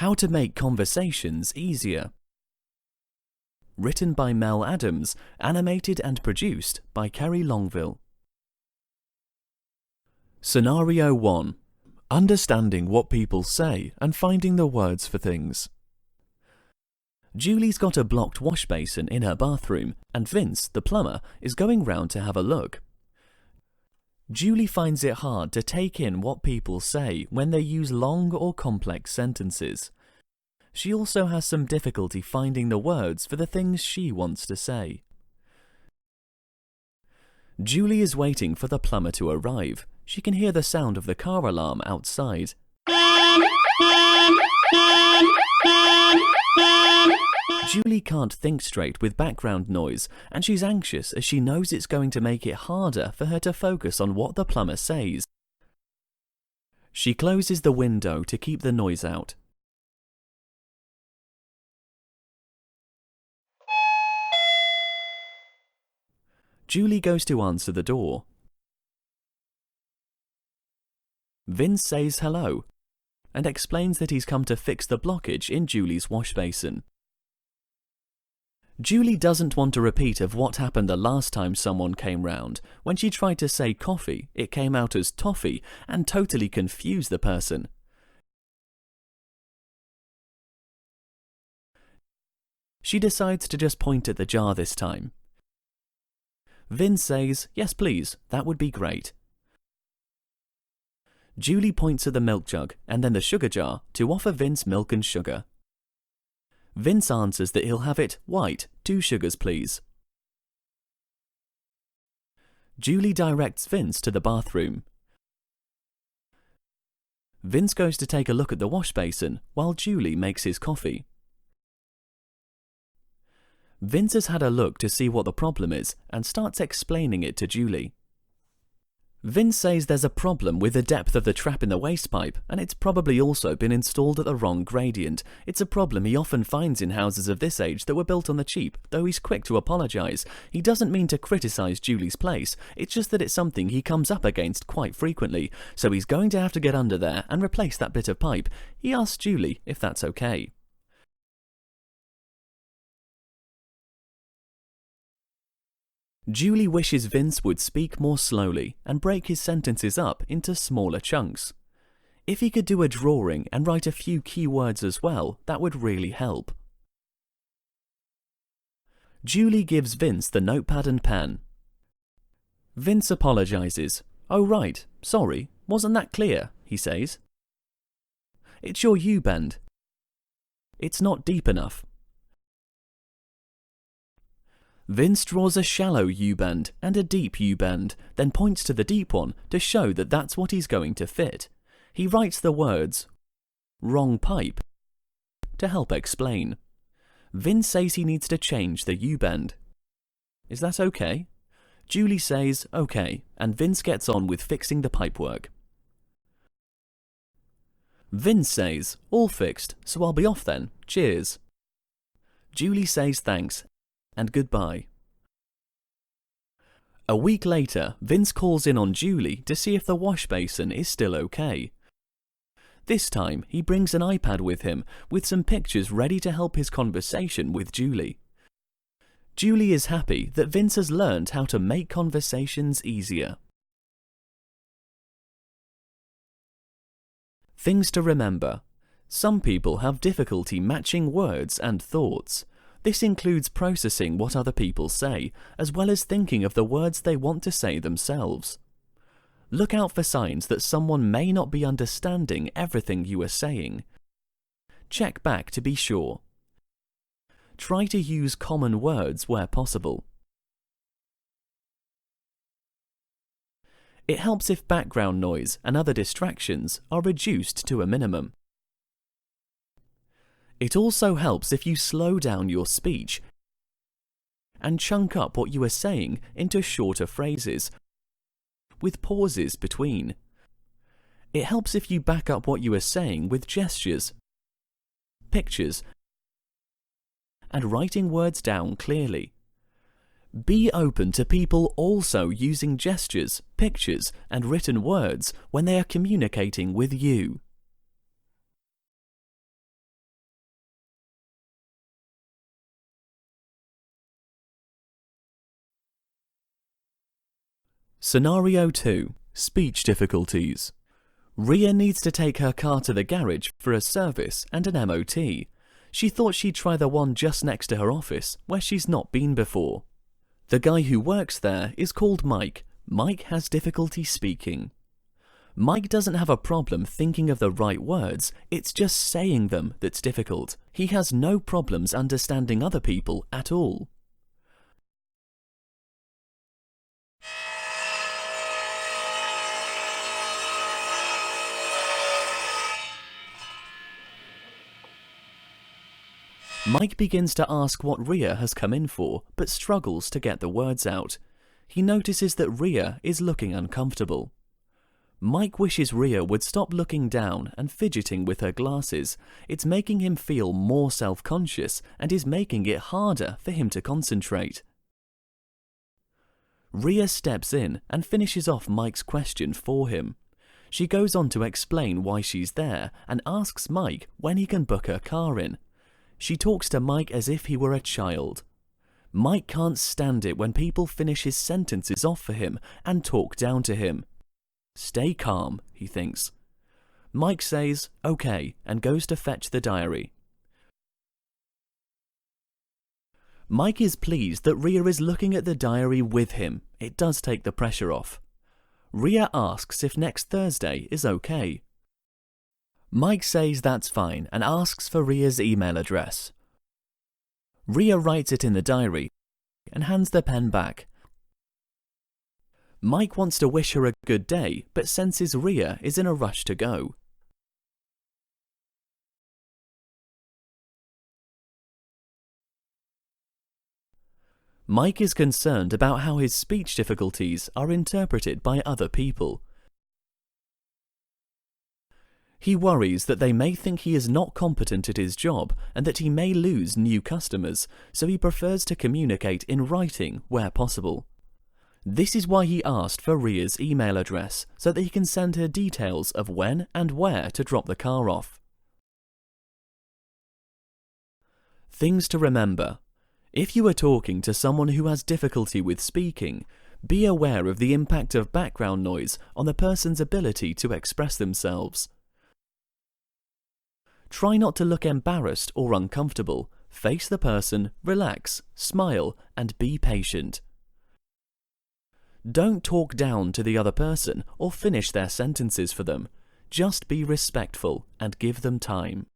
How to make conversations easier. Written by Mel Adams, animated and produced by Ceri Longville. Scenario 1. Understanding what people say and finding the words for things. Julie's got a blocked wash basin in her bathroom, and Vince, the plumber, is going round to have a look. Julie finds it hard to take in what people say when they use long or complex sentences. She also has some difficulty finding the words for the things she wants to say. Julie is waiting for the plumber to arrive. She can hear the sound of the car alarm outside. Julie can't think straight with background noise, and she's anxious as she knows it's going to make it harder for her to focus on what the plumber says. She closes the window to keep the noise out. Julie goes to answer the door. Vince says hello and explains that he's come to fix the blockage in Julie's wash basin. Julie doesn't want a repeat of what happened the last time someone came round. When she tried to say coffee, it came out as toffee and totally confused the person. She decides to just point at the jar this time. Vince says, "Yes please, that would be great." Julie points at the milk jug and then the sugar jar to offer Vince milk and sugar. Vince answers that he'll have it white, 2 sugars please. Julie directs Vince to the bathroom. Vince goes to take a look at the wash basin while Julie makes his coffee. Vince has had a look to see what the problem is and starts explaining it to Julie. Vince says there's a problem with the depth of the trap in the waste pipe, and it's probably also been installed at the wrong gradient. It's a problem he often finds in houses of this age that were built on the cheap, though he's quick to apologise. He doesn't mean to criticise Julie's place, it's just that it's something he comes up against quite frequently, so he's going to have to get under there and replace that bit of pipe. He asks Julie if that's okay. Julie wishes Vince would speak more slowly and break his sentences up into smaller chunks. If he could do a drawing and write a few key words as well, that would really help. Julie gives Vince the notepad and pen. Vince apologises. "Oh right, sorry, wasn't that clear?" he says. "It's your U-bend. It's not deep enough." Vince draws a shallow U-bend and a deep U-bend, then points to the deep one to show that that's what he's going to fit. He writes the words, "wrong pipe," to help explain. Vince says he needs to change the U-bend. Is that okay? Julie says okay, and Vince gets on with fixing the pipework. Vince says, "All fixed, so I'll be off then. Cheers." Julie says thanks and goodbye. A week later, Vince calls in on Julie to see if the wash basin is still okay. This time, he brings an iPad with him, with some pictures ready to help his conversation with Julie. Julie is happy that Vince has learned how to make conversations easier. Things to remember. Some people have difficulty matching words and thoughts. This includes processing what other people say, as well as thinking of the words they want to say themselves. Look out for signs that someone may not be understanding everything you are saying. Check back to be sure. Try to use common words where possible. It helps if background noise and other distractions are reduced to a minimum. It also helps if you slow down your speech and chunk up what you are saying into shorter phrases, with pauses between. It helps if you back up what you are saying with gestures, pictures, and writing words down clearly. Be open to people also using gestures, pictures, and written words when they are communicating with you. Scenario 2. Speech difficulties. Ria needs to take her car to the garage for a service and an MOT. She thought she'd try the one just next to her office, where she's not been before. The guy who works there is called Mike. Mike has difficulty speaking. Mike doesn't have a problem thinking of the right words, it's just saying them that's difficult. He has no problems understanding other people at all. Mike begins to ask what Ria has come in for, but struggles to get the words out. He notices that Ria is looking uncomfortable. Mike wishes Ria would stop looking down and fidgeting with her glasses. It's making him feel more self-conscious and is making it harder for him to concentrate. Ria steps in and finishes off Mike's question for him. She goes on to explain why she's there and asks Mike when he can book her car in. She talks to Mike as if he were a child. Mike can't stand it when people finish his sentences off for him and talk down to him. Stay calm, he thinks. Mike says, okay, and goes to fetch the diary. Mike is pleased that Ria is looking at the diary with him. It does take the pressure off. Ria asks if next Thursday is okay. Mike says that's fine and asks for Ria's email address. Ria writes it in the diary and hands the pen back. Mike wants to wish her a good day, but senses Ria is in a rush to go. Mike is concerned about how his speech difficulties are interpreted by other people. He worries that they may think he is not competent at his job and that he may lose new customers, so he prefers to communicate in writing where possible. This is why he asked for Ria's email address, so that he can send her details of when and where to drop the car off. Things to remember. If you are talking to someone who has difficulty with speaking, be aware of the impact of background noise on the person's ability to express themselves. Try not to look embarrassed or uncomfortable. Face the person, relax, smile, and be patient. Don't talk down to the other person or finish their sentences for them. Just be respectful and give them time.